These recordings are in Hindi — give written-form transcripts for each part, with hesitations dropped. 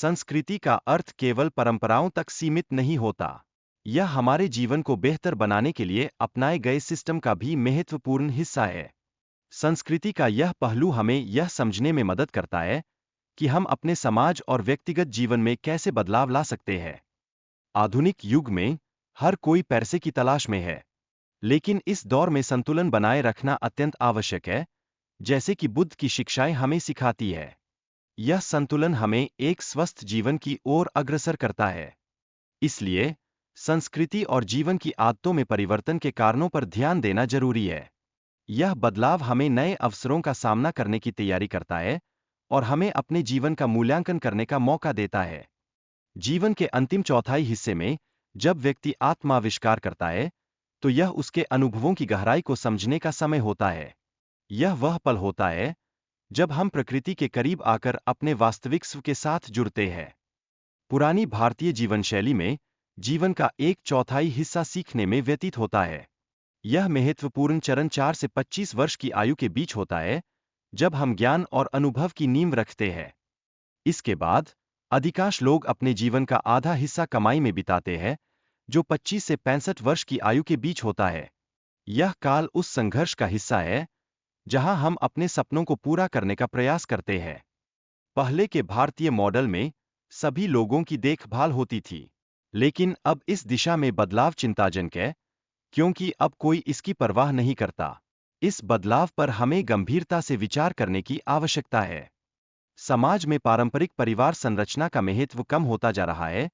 संस्कृति का अर्थ केवल परंपराओं तक सीमित नहीं होता। यह हमारे जीवन को बेहतर बनाने के लिए अपनाए गए सिस्टम का भी महत्वपूर्ण हिस्सा है। संस्कृति का यह पहलू हमें यह समझने में मदद करता है कि हम अपने समाज और व्यक्तिगत जीवन में कैसे बदलाव ला सकते हैं। आधुनिक युग में हर कोई पैसे की तलाश में है, लेकिन इस दौर में संतुलन बनाए रखना अत्यंत आवश्यक है, जैसे कि बुद्ध की शिक्षाएं हमें सिखाती है। यह संतुलन हमें एक स्वस्थ जीवन की ओर अग्रसर करता है। इसलिए संस्कृति और जीवन की आदतों में परिवर्तन के कारणों पर ध्यान देना जरूरी है। यह बदलाव हमें नए अवसरों का सामना करने की तैयारी करता है और हमें अपने जीवन का मूल्यांकन करने का मौका देता है। जीवन के अंतिम चौथाई हिस्से में जब व्यक्ति आत्माविष्कार करता है, तो यह उसके अनुभवों की गहराई को समझने का समय होता है। यह वह पल होता है जब हम प्रकृति के करीब आकर अपने वास्तविक स्व के साथ जुड़ते हैं। पुरानी भारतीय जीवन शैली में जीवन का एक चौथाई हिस्सा सीखने में व्यतीत होता है। यह महत्वपूर्ण चरण 4 से 25 वर्ष की आयु के बीच होता है, जब हम ज्ञान और अनुभव की नींव रखते हैं। इसके बाद अधिकांश लोग अपने जीवन का आधा हिस्सा कमाई में बिताते हैं, जो 25 से 65 वर्ष की आयु के बीच होता है। यह काल उस संघर्ष का हिस्सा है जहां हम अपने सपनों को पूरा करने का प्रयास करते हैं। पहले के भारतीय मॉडल में सभी लोगों की देखभाल होती थी, लेकिन अब इस दिशा में बदलाव चिंताजनक है, क्योंकि अब कोई इसकी परवाह नहीं करता। इस बदलाव पर हमें गंभीरता से विचार करने की आवश्यकता है। समाज में पारंपरिक परिवार संरचना का महत्व कम होता जा रहा है,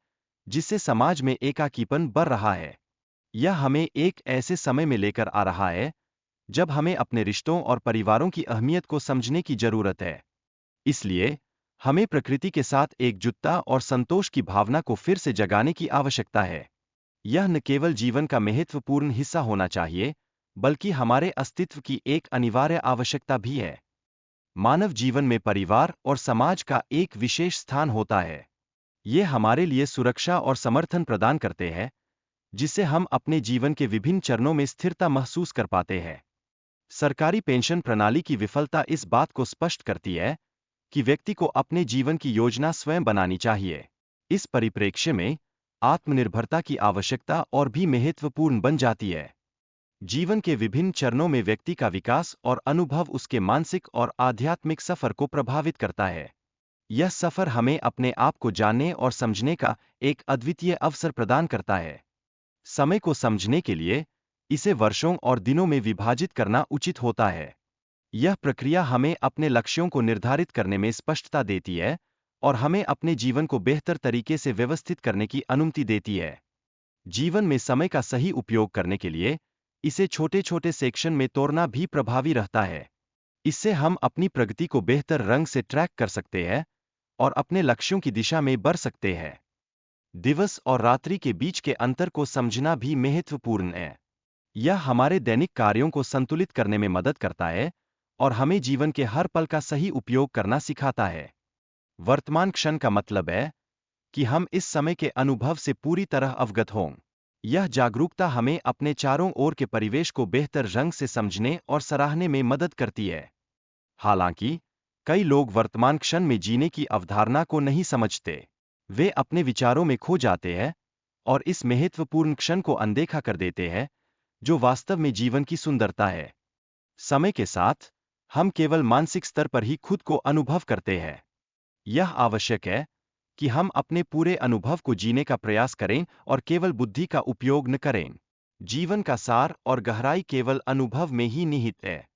जिससे समाज में एकाकीपन बढ़ रहा है। यह हमें एक ऐसे समय में लेकर आ रहा है जब हमें अपने रिश्तों और परिवारों की अहमियत को समझने की जरूरत है। इसलिए हमें प्रकृति के साथ एकजुटता और संतोष की भावना को फिर से जगाने की आवश्यकता है। यह न केवल जीवन का महत्वपूर्ण हिस्सा होना चाहिए, बल्कि हमारे अस्तित्व की एक अनिवार्य आवश्यकता भी है। मानव जीवन में परिवार और समाज का एक विशेष स्थान होता है। ये हमारे लिए सुरक्षा और समर्थन प्रदान करते हैं, जिससे हम अपने जीवन के विभिन्न चरणों में स्थिरता महसूस कर पाते हैं। सरकारी पेंशन प्रणाली की विफलता इस बात को स्पष्ट करती है कि व्यक्ति को अपने जीवन की योजना स्वयं बनानी चाहिए। इस परिप्रेक्ष्य में आत्मनिर्भरता की आवश्यकता और भी महत्वपूर्ण बन जाती है। जीवन के विभिन्न चरणों में व्यक्ति का विकास और अनुभव उसके मानसिक और आध्यात्मिक सफर को प्रभावित करता है। यह सफर हमें अपने आप को जानने और समझने का एक अद्वितीय अवसर प्रदान करता है। समय को समझने के लिए इसे वर्षों और दिनों में विभाजित करना उचित होता है। यह प्रक्रिया हमें अपने लक्ष्यों को निर्धारित करने में स्पष्टता देती है और हमें अपने जीवन को बेहतर तरीके से व्यवस्थित करने की अनुमति देती है। जीवन में समय का सही उपयोग करने के लिए इसे छोटे छोटे सेक्शन में तोड़ना भी प्रभावी रहता है। इससे हम अपनी प्रगति को बेहतर रंग से ट्रैक कर सकते हैं और अपने लक्ष्यों की दिशा में बढ़ सकते हैं। दिवस और रात्रि के बीच के अंतर को समझना भी महत्वपूर्ण है। यह हमारे दैनिक कार्यों को संतुलित करने में मदद करता है और हमें जीवन के हर पल का सही उपयोग करना सिखाता है। वर्तमान क्षण का मतलब है कि हम इस समय के अनुभव से पूरी तरह अवगत हों। यह जागरूकता हमें अपने चारों ओर के परिवेश को बेहतर ढंग से समझने और सराहने में मदद करती है। हालांकि कई लोग वर्तमान क्षण में जीने की अवधारणा को नहीं समझते। वे अपने विचारों में खो जाते हैं और इस महत्वपूर्ण क्षण को अनदेखा कर देते हैं, जो वास्तव में जीवन की सुंदरता है। समय के साथ हम केवल मानसिक स्तर पर ही खुद को अनुभव करते हैं। यह आवश्यक है कि हम अपने पूरे अनुभव को जीने का प्रयास करें और केवल बुद्धि का उपयोग न करें। जीवन का सार और गहराई केवल अनुभव में ही निहित है।